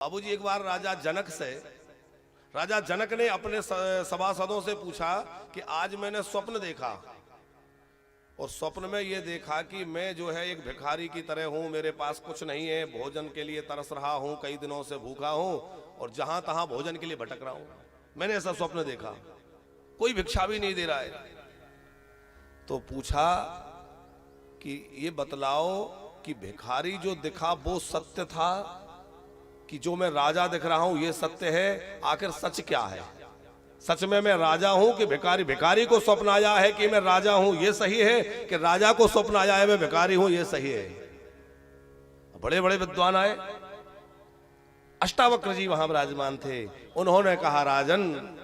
बाबूजी एक बार राजा जनक ने अपने सभासदों से पूछा कि आज मैंने स्वप्न देखा और स्वप्न में ये देखा कि मैं जो है एक भिखारी की तरह हूं, मेरे पास कुछ नहीं है, भोजन के लिए तरस रहा हूं, कई दिनों से भूखा हूं और जहां तहां भोजन के लिए भटक रहा हूं। मैंने ऐसा स्वप्न देखा, कोई भिक्षा भी नहीं दे रहा है। तो पूछा कि ये बतलाओ कि भिखारी जो दिखा वो सत्य था कि जो मैं राजा दिख रहा हूं ये सत्य है? आखिर सच क्या है? सच में मैं राजा हूं कि भिखारी? भिखारी को स्वप्न आया है कि मैं राजा हूं ये सही है, कि राजा को स्वप्न आया है मैं भिखारी हूं ये सही है? बड़े बड़े विद्वान आए, अष्टावक्र जी वहां विराजमान थे। उन्होंने कहा राजन,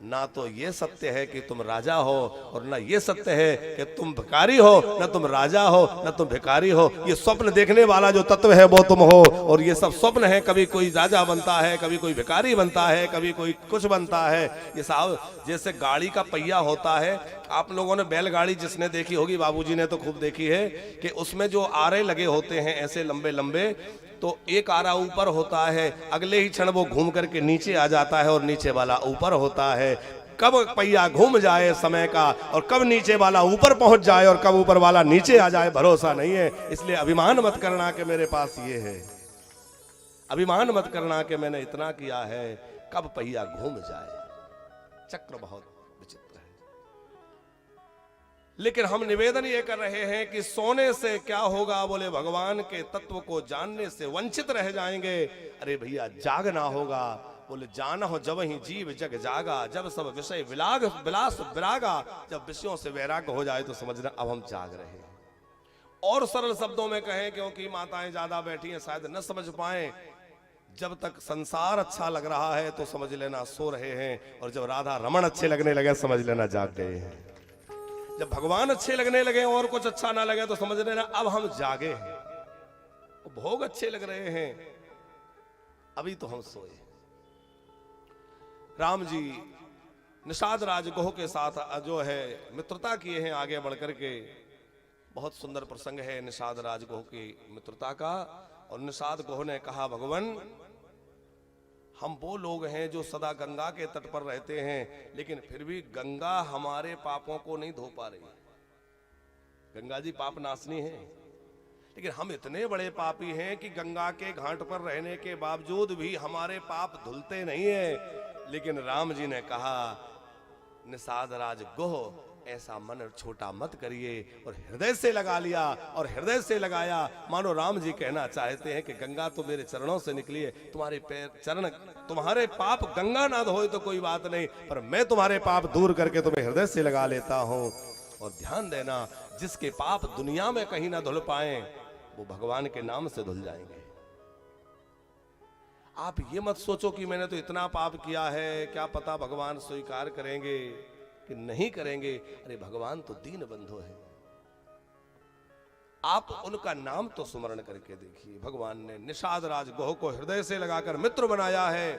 ना तो ये सत्य है कि तुम राजा हो और ना ये सत्य है कि तुम भिखारी हो, ना तुम राजा हो ना तुम भिखारी हो। ये स्वप्न देखने वाला जो तत्व है वो तुम हो, और ये सब स्वप्न है। कभी कोई राजा बनता है, कभी कोई भिखारी बनता है, कभी कोई कुछ बनता है। ये साहब जैसे गाड़ी का पहिया होता है, आप लोगों ने बैलगाड़ी जिसने देखी होगी, बाबूजी ने तो खूब देखी है, कि उसमें जो आरे लगे होते हैं ऐसे लंबे लंबे, तो एक आरा ऊपर होता है, अगले ही क्षण वो घूम करके नीचे आ जाता है और नीचे वाला ऊपर होता है। कब पहिया घूम जाए समय का और कब नीचे वाला ऊपर पहुंच जाए और कब ऊपर वाला नीचे आ जाए भरोसा नहीं है। इसलिए अभिमान मत करना कि मेरे पास ये है, अभिमान मत करना कि मैंने इतना किया है, कब पहिया घूम जाए। चक्र बहुत विचित्र है। लेकिन हम निवेदन ये कर रहे हैं कि सोने से क्या होगा, बोले भगवान के तत्व को जानने से वंचित रह जाएंगे। अरे भैया जागना होगा, बोले जाना हो जब ही जीव जग जागा, जब सब विषय विलास विरागा। जब विषयों से वैराग्य हो जाए तो समझना अब हम जाग रहे हैं। और सरल शब्दों में कहें, क्योंकि माताएं ज्यादा बैठी हैं शायद न समझ पाए, जब तक संसार अच्छा लग रहा है तो समझ लेना सो रहे हैं, और जब राधा रमण अच्छे लगने लगे समझ लेना जाग गए हैं। जब भगवान अच्छे लगने लगे और कुछ अच्छा ना लगे तो समझ लेना अब हम जागे हैं। भोग अच्छे लग रहे हैं, अभी तो हम सोए। राम जी निषाद राज गोह के साथ जो है मित्रता किए हैं आगे बढ़कर के। बहुत सुंदर प्रसंग है निषाद राज गोह की मित्रता का। और निषाद गोह ने कहा, भगवान हम वो लोग हैं जो सदा गंगा के तट पर रहते हैं, लेकिन फिर भी गंगा हमारे पापों को नहीं धो पा रही। गंगा जी पाप नाशनी है, लेकिन हम इतने बड़े पापी हैं कि गंगा के घाट पर रहने के बावजूद भी हमारे पाप धुलते नहीं है। लेकिन राम जी ने कहा, निषाद राज गोह ऐसा मन छोटा मत करिए, और हृदय से लगा लिया। और हृदय से लगाया मानो राम जी कहना चाहते हैं कि गंगा तो मेरे चरणों से निकली है, तुम्हारे पैर चरण, तुम्हारे पाप गंगा ना धोए तो कोई बात नहीं, पर मैं तुम्हारे पाप दूर करके तुम्हें हृदय से लगा लेता हूं। और ध्यान देना, जिसके पाप दुनिया में कहीं ना धुल पाए वो भगवान के नाम से धुल जाएंगे। आप ये मत सोचो कि मैंने तो इतना पाप किया है, क्या पता भगवान स्वीकार करेंगे कि नहीं करेंगे। अरे भगवान तो दीन बंधु है, आप उनका नाम तो स्मरण करके देखिए। भगवान ने निषाद राज गोह को हृदय से लगाकर मित्र बनाया है।